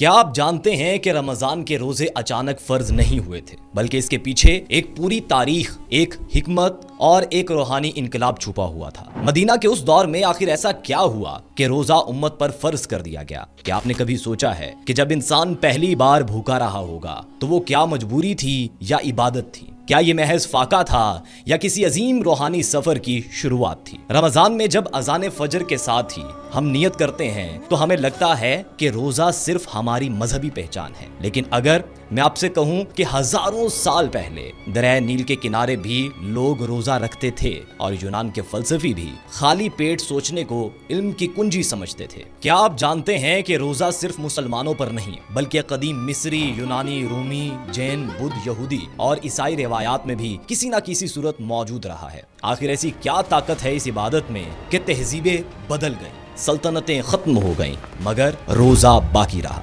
کیا آپ جانتے ہیں کہ رمضان کے روزے اچانک فرض نہیں ہوئے تھے، بلکہ اس کے پیچھے ایک پوری تاریخ، ایک حکمت اور ایک روحانی انقلاب چھپا ہوا تھا۔ مدینہ کے اس دور میں آخر ایسا کیا ہوا کہ روزہ امت پر فرض کر دیا گیا؟ کیا آپ نے کبھی سوچا ہے کہ جب انسان پہلی بار بھوکا رہا ہوگا تو وہ کیا مجبوری تھی یا عبادت تھی؟ کیا یہ محض فاقہ تھا یا کسی عظیم روحانی سفر کی شروعات تھی؟ رمضان میں جب اذان فجر کے ساتھ ہی ہم نیت کرتے ہیں تو ہمیں لگتا ہے کہ روزہ صرف ہماری مذہبی پہچان ہے، لیکن اگر میں آپ سے کہوں کہ ہزاروں سال پہلے دریائے نیل کے کنارے بھی لوگ روزہ رکھتے تھے اور یونان کے فلسفی بھی خالی پیٹ سوچنے کو علم کی کنجی سمجھتے تھے۔ کیا آپ جانتے ہیں کہ روزہ صرف مسلمانوں پر نہیں بلکہ قدیم مصری، یونانی، رومی، جین، بدھ، یہودی اور عیسائی روایات میں بھی کسی نہ کسی صورت موجود رہا ہے؟ آخر ایسی کیا طاقت ہے اس عبادت میں کہ تہذیبیں بدل گئیں، سلطنتیں ختم ہو گئیں مگر روزہ باقی رہا؟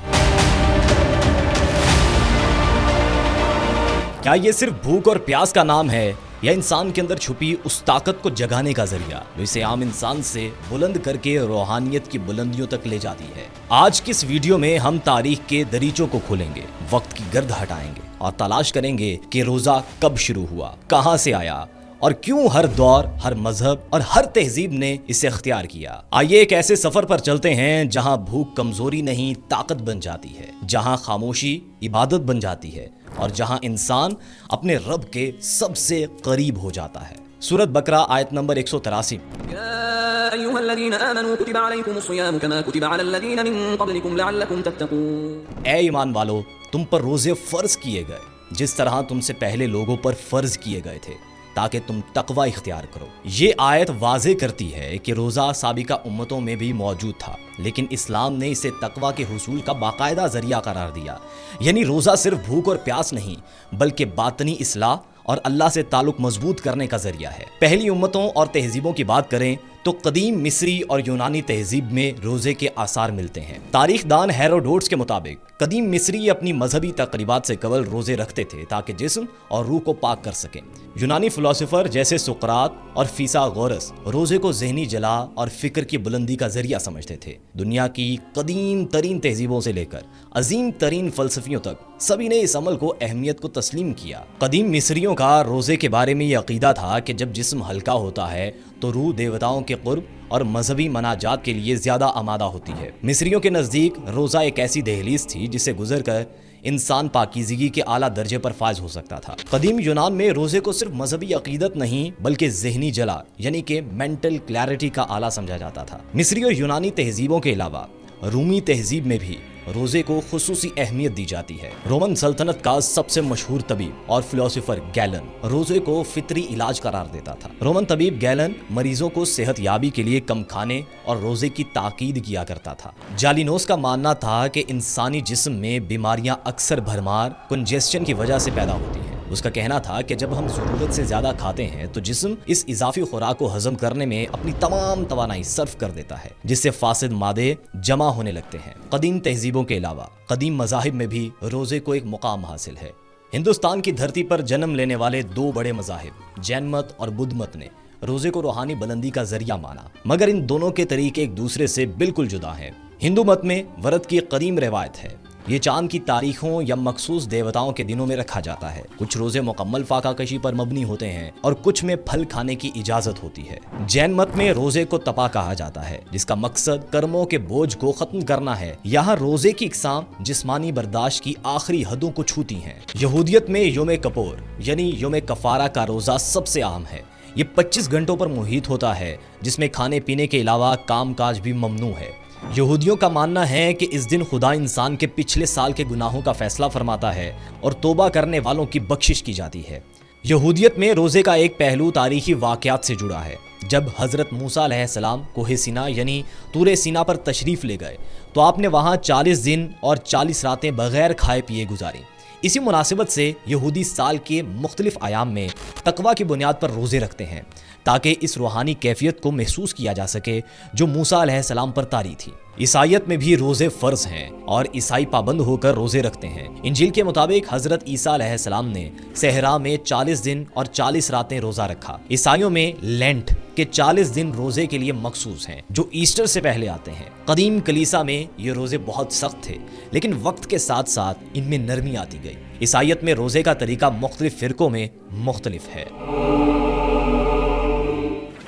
کیا یہ صرف بھوک اور پیاس کا نام ہے یا انسان کے اندر چھپی اس طاقت کو جگانے کا ذریعہ جو اسے عام انسان سے بلند کر کے روحانیت کی بلندیوں تک لے جاتی ہے؟ آج کی اس ویڈیو میں ہم تاریخ کے دریچوں کو کھولیں گے، وقت کی گرد ہٹائیں گے اور تلاش کریں گے کہ روزہ کب شروع ہوا، کہاں سے آیا اور کیوں ہر دور، ہر مذہب اور ہر تہذیب نے اسے اختیار کیا۔ آئیے ایک ایسے سفر پر چلتے ہیں جہاں بھوک کمزوری نہیں طاقت بن جاتی ہے، جہاں خاموشی عبادت بن جاتی ہے اور جہاں انسان اپنے رب کے سب سے قریب ہو جاتا ہے۔ سورۃ بقرہ آیت نمبر 183۔ يا أيها الذين آمنوا كتب عليكم الصيام كما كتب على الذين من قبلكم لعلكم تتقون۔ اے ایمان والو، تم پر روزے فرض کیے گئے جس طرح تم سے پہلے لوگوں پر فرض کیے گئے تھے تاکہ تم تقوی اختیار کرو۔ یہ آیت واضح کرتی ہے کہ روزہ سابقہ امتوں میں بھی موجود تھا، لیکن اسلام نے اسے تقوی کے حصول کا باقاعدہ ذریعہ قرار دیا۔ یعنی روزہ صرف بھوک اور پیاس نہیں بلکہ باطنی اصلاح اور اللہ سے تعلق مضبوط کرنے کا ذریعہ ہے۔ پہلی امتوں اور تہذیبوں کی بات کریں تو قدیم مصری اور یونانی تہذیب میں روزے کے آثار ملتے ہیں۔ تاریخ دان ہیروڈوٹس کے مطابق قدیم مصری اپنی مذہبی تقریبات سے قبل روزے رکھتے تھے تاکہ جسم اور روح کو پاک کر سکیں۔ یونانی فلسفر جیسے سقراط اور فیثاغورس روزے کو ذہنی جلا اور فکر کی بلندی کا ذریعہ سمجھتے تھے۔ دنیا کی قدیم ترین تہذیبوں سے لے کر عظیم ترین فلسفیوں تک سبھی نے اس عمل کو اہمیت کو تسلیم کیا۔ قدیم مصریوں کا روزے کے بارے میں یہ عقیدہ تھا کہ جب جسم ہلکا ہوتا ہے تو روح دیوتاؤں کے قرب اور مذہبی مناجات کے لیے زیادہ آمادہ ہوتی ہے۔ مصریوں کے نزدیک روزہ ایک ایسی دہلیز تھی جسے گزر کر انسان پاکیزگی کے اعلیٰ درجے پر فائز ہو سکتا تھا۔ قدیم یونان میں روزے کو صرف مذہبی عقیدت نہیں بلکہ ذہنی جلا یعنی کہ مینٹل کلیئرٹی کا آلہ سمجھا جاتا تھا۔ مصری اور یونانی تہذیبوں کے علاوہ رومی تہذیب میں بھی روزے کو خصوصی اہمیت دی جاتی ہے۔ رومن سلطنت کا سب سے مشہور طبیب اور فلسفر گیلن روزے کو فطری علاج قرار دیتا تھا۔ رومن طبیب گیلن مریضوں کو صحت یابی کے لیے کم کھانے اور روزے کی تاکید کیا کرتا تھا۔ جالینوس کا ماننا تھا کہ انسانی جسم میں بیماریاں اکثر بھرمار، کنجسشن کی وجہ سے پیدا ہوتی ہیں۔ اس کا کہنا تھا کہ جب ہم ضرورت سے زیادہ کھاتے ہیں تو جسم اس اضافی خوراک کو ہضم کرنے میں اپنی تمام توانائی صرف کر دیتا ہے، جس سے فاسد مادے جمع ہونے لگتے ہیں۔ قدیم تہذیبوں کے علاوہ قدیم مذاہب میں بھی روزے کو ایک مقام حاصل ہے۔ ہندوستان کی دھرتی پر جنم لینے والے دو بڑے مذاہب جین مت اور بدھ مت نے روزے کو روحانی بلندی کا ذریعہ مانا، مگر ان دونوں کے طریقے ایک دوسرے سے بالکل جدا ہیں۔ ہندو مت میں ورت کی قدیم روایت ہے، یہ چاند کی تاریخوں یا مخصوص دیوتاؤں کے دنوں میں رکھا جاتا ہے۔ کچھ روزے مکمل فاقہ کشی پر مبنی ہوتے ہیں اور کچھ میں پھل کھانے کی اجازت ہوتی ہے۔ جین مت میں روزے کو تپا کہا جاتا ہے جس کا مقصد کرموں کے بوجھ کو ختم کرنا ہے۔ یہاں روزے کی اقسام جسمانی برداشت کی آخری حدوں کو چھوتی ہیں۔ یہودیت میں یوم کپور یعنی یوم کفارہ کا روزہ سب سے عام ہے۔ یہ 25 گھنٹوں پر محیط ہوتا ہے جس میں کھانے پینے کے علاوہ کام کاج بھی ممنوع ہے۔ یہودیوں کا ماننا ہے کہ اس دن خدا انسان کے پچھلے سال کے گناہوں کا فیصلہ فرماتا ہے اور توبہ کرنے والوں کی بخشش کی جاتی ہے۔ یہودیت میں روزے کا ایک پہلو تاریخی واقعات سے جڑا ہے۔ جب حضرت موسیٰ علیہ السلام کوہ سینا یعنی طور سینا پر تشریف لے گئے تو آپ نے وہاں 40 دن اور 40 راتیں بغیر کھائے پیے گزاری۔ اسی مناسبت سے یہودی سال کے مختلف ایام میں تقوی کی بنیاد پر روزے رکھتے ہیں تاکہ اس روحانی کیفیت کو محسوس کیا جا سکے جو موسیٰ علیہ السلام پر طاری تھی۔ عیسائیت میں بھی روزے فرض ہیں اور عیسائی پابند ہو کر روزے رکھتے ہیں۔ انجیل کے مطابق حضرت عیسیٰ علیہ السلام نے صحرا میں 40 دن اور 40 راتیں روزہ رکھا۔ عیسائیوں میں لینٹ کے 40 دن روزے کے لیے مخصوص ہیں جو ایسٹر سے پہلے آتے ہیں۔ قدیم کلیسا میں یہ روزے بہت سخت تھے، لیکن وقت کے ساتھ ساتھ ان میں نرمی آتی گئی۔ عیسائیت میں روزے کا طریقہ مختلف فرقوں میں مختلف ہے۔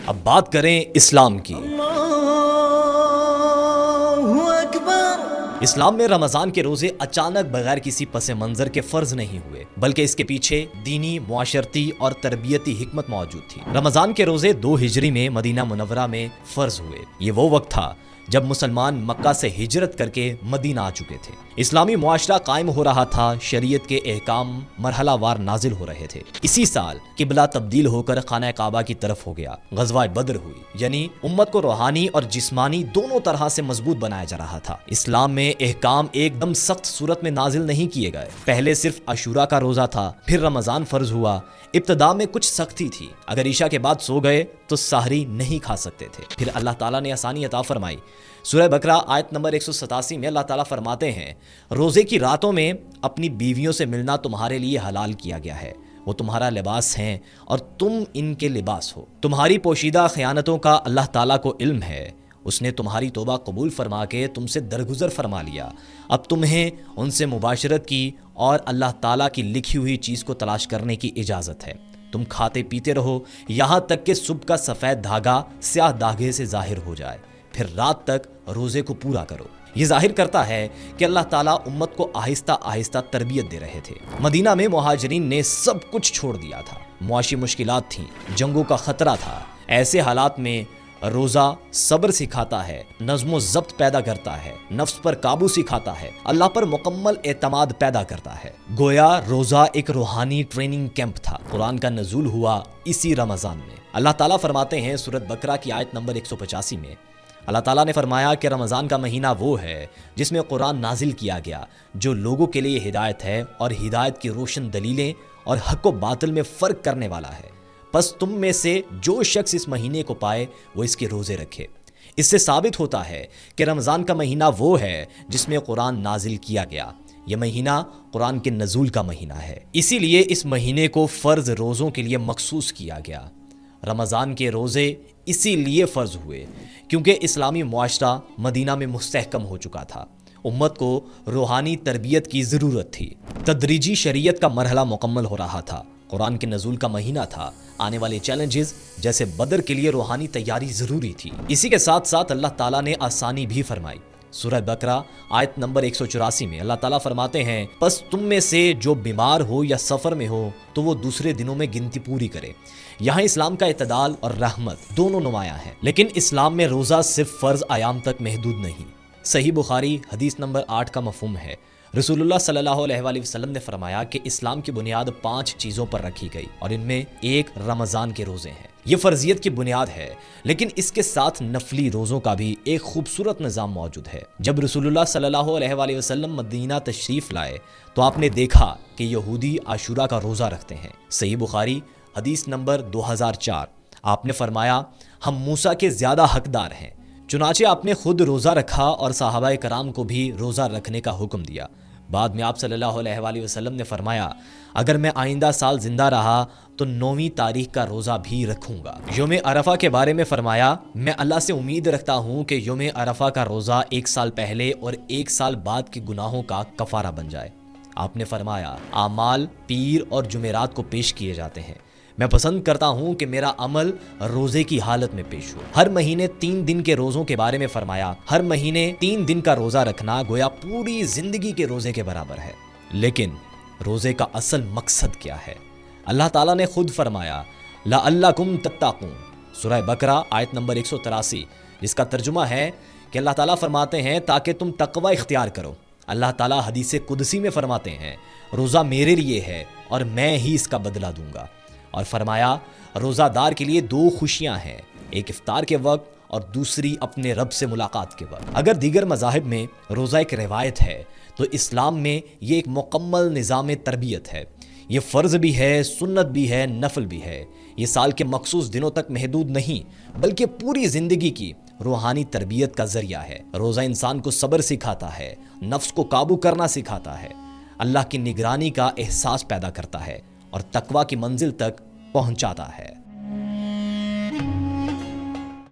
اب بات کریں اسلام کی۔ اسلام میں رمضان کے روزے اچانک بغیر کسی پس منظر کے فرض نہیں ہوئے، بلکہ اس کے پیچھے دینی، معاشرتی اور تربیتی حکمت موجود تھی۔ رمضان کے روزے 2 ہجری میں مدینہ منورہ میں فرض ہوئے۔ یہ وہ وقت تھا جب مسلمان مکہ سے ہجرت کر کے مدینہ آ چکے تھے۔ اسلامی معاشرہ قائم ہو رہا تھا، شریعت کے احکام مرحلہ وار نازل ہو رہے تھے۔ اسی سال قبلہ تبدیل ہو کر خانہ کعبہ کی طرف ہو گیا۔ غزوہ بدر ہوئی، یعنی امت کو روحانی اور جسمانی دونوں طرح سے مضبوط بنایا جا رہا تھا۔ اسلام میں احکام ایک دم سخت صورت میں نازل نہیں کیے گئے۔ پہلے صرف عاشورہ کا روزہ تھا، پھر رمضان فرض ہوا۔ ابتدا میں کچھ سختی تھی، اگر عشاء کے بعد سو گئے تو سحری نہیں کھا سکتے تھے۔ پھر اللہ تعالیٰ نے آسانی عطا فرمائی۔ سورہ بقرہ آیت نمبر 187 میں اللہ تعالیٰ فرماتے ہیں، روزے کی راتوں میں اپنی بیویوں سے ملنا تمہارے لیے حلال کیا گیا ہے، وہ تمہارا لباس ہیں اور تم ان کے لباس ہو۔ تمہاری پوشیدہ خیانتوں کا اللہ تعالیٰ کو علم ہے، اس نے تمہاری توبہ قبول فرما کے تم سے درگزر فرما لیا۔ اب تمہیں ان سے مباشرت کی اور اللہ تعالیٰ کی لکھی ہوئی چیز کو تلاش کرنے کی اجازت ہے۔ تم کھاتے پیتے رہو یہاں تک کہ صبح کا سفید دھاگا سیاہ دھاگے سے ظاہر ہو جائے، پھر رات تک روزے کو پورا کرو۔ یہ ظاہر کرتا ہے کہ اللہ تعالیٰ امت کو آہستہ آہستہ تربیت دے رہے تھے۔ مدینہ میں مہاجرین نے سب کچھ چھوڑ دیا تھا، معاشی مشکلات تھیں، جنگوں کا خطرہ تھا۔ ایسے حالات میں روزہ صبر سکھاتا ہے، نظم و ضبط پیدا کرتا ہے، نفس پر قابو سکھاتا ہے، اللہ پر مکمل اعتماد پیدا کرتا ہے۔ گویا روزہ ایک روحانی ٹریننگ کیمپ تھا۔ قرآن کا نزول ہوا اسی رمضان میں۔ اللہ تعالیٰ فرماتے ہیں سورۃ بقرہ کی آیت نمبر 185 میں، اللہ تعالیٰ نے فرمایا کہ رمضان کا مہینہ وہ ہے جس میں قرآن نازل کیا گیا، جو لوگوں کے لیے ہدایت ہے اور ہدایت کی روشن دلیلیں اور حق و باطل میں فرق کرنے والا ہے۔ پس تم میں سے جو شخص اس مہینے کو پائے وہ اس کے روزے رکھے۔ اس سے ثابت ہوتا ہے کہ رمضان کا مہینہ وہ ہے جس میں قرآن نازل کیا گیا۔ یہ مہینہ قرآن کے نزول کا مہینہ ہے، اسی لیے اس مہینے کو فرض روزوں کے لیے مخصوص کیا گیا۔ رمضان کے روزے اسی لیے فرض ہوئے کیونکہ اسلامی معاشرہ مدینہ میں مستحکم ہو چکا تھا۔ امت کو روحانی تربیت کی ضرورت تھی۔ تدریجی شریعت کا مرحلہ مکمل ہو رہا تھا۔ قرآن کے نزول کا مہینہ تھا۔ آنے والے چیلنجز جیسے بدر کے لیے روحانی تیاری ضروری تھی۔ اسی کے ساتھ ساتھ اللہ تعالیٰ نے آسانی بھی فرمائی۔ سورہ بقرہ آیت نمبر 184 میں اللہ تعالیٰ فرماتے ہیں، پس تم میں سے جو بیمار ہو یا سفر میں ہو تو وہ دوسرے دنوں میں گنتی پوری کرے۔ یہاں اسلام کا اعتدال اور رحمت دونوں نمایاں ہیں، لیکن اسلام میں روزہ صرف فرض ایام تک محدود نہیں۔ صحیح بخاری حدیث نمبر 8 کا مفہوم ہے، رسول اللہ صلی اللہ علیہ وآلہ وسلم نے فرمایا کہ اسلام کی بنیاد 5 چیزوں پر رکھی گئی اور ان میں ایک رمضان کے روزے ہیں۔ یہ فرضیت کی بنیاد ہے، لیکن اس کے ساتھ نفلی روزوں کا بھی ایک خوبصورت نظام موجود ہے۔ جب رسول اللہ صلی اللہ علیہ وآلہ وسلم مدینہ تشریف لائے تو آپ نے دیکھا کہ یہودی عاشورہ کا روزہ رکھتے ہیں۔ صحیح بخاری حدیث نمبر 2004، آپ نے فرمایا ہم موسیٰ کے زیادہ حقدار ہیں۔ چنانچہ آپ نے خود روزہ رکھا اور صحابہ کرام کو بھی روزہ رکھنے کا حکم دیا۔ بعد میں آپ صلی اللہ علیہ وآلہ وسلم نے فرمایا اگر میں آئندہ سال زندہ رہا تو 9ویں تاریخ کا روزہ بھی رکھوں گا۔ یوم عرفہ کے بارے میں فرمایا میں اللہ سے امید رکھتا ہوں کہ یوم عرفہ کا روزہ 1 سال پہلے اور 1 سال بعد کے گناہوں کا کفارہ بن جائے۔ آپ نے فرمایا اعمال پیر اور جمعرات کو پیش کیے جاتے ہیں، میں پسند کرتا ہوں کہ میرا عمل روزے کی حالت میں پیش ہو۔ ہر مہینے 3 دن کے روزوں کے بارے میں فرمایا ہر مہینے 3 دن کا روزہ رکھنا گویا پوری زندگی کے روزے کے برابر ہے۔ لیکن روزے کا اصل مقصد کیا ہے؟ اللہ تعالیٰ نے خود فرمایا لعلکم تتقون، سورہ بقرہ آیت نمبر 183، جس کا ترجمہ ہے کہ اللہ تعالیٰ فرماتے ہیں تاکہ تم تقوی اختیار کرو۔ اللہ تعالیٰ حدیث قدسی میں فرماتے ہیں روزہ میرے لیے ہے اور میں ہی اس کا بدلہ دوں گا، اور فرمایا روزہ دار کے لیے 2 خوشیاں ہیں، ایک افطار کے وقت اور دوسری اپنے رب سے ملاقات کے وقت۔ اگر دیگر مذاہب میں روزہ ایک روایت ہے تو اسلام میں یہ ایک مکمل نظام تربیت ہے۔ یہ فرض بھی ہے، سنت بھی ہے، نفل بھی ہے۔ یہ سال کے مخصوص دنوں تک محدود نہیں بلکہ پوری زندگی کی روحانی تربیت کا ذریعہ ہے۔ روزہ انسان کو صبر سکھاتا ہے، نفس کو قابو کرنا سکھاتا ہے، اللہ کی نگرانی کا احساس پیدا کرتا ہے اور تقویٰ کی منزل تک پہنچاتا ہے۔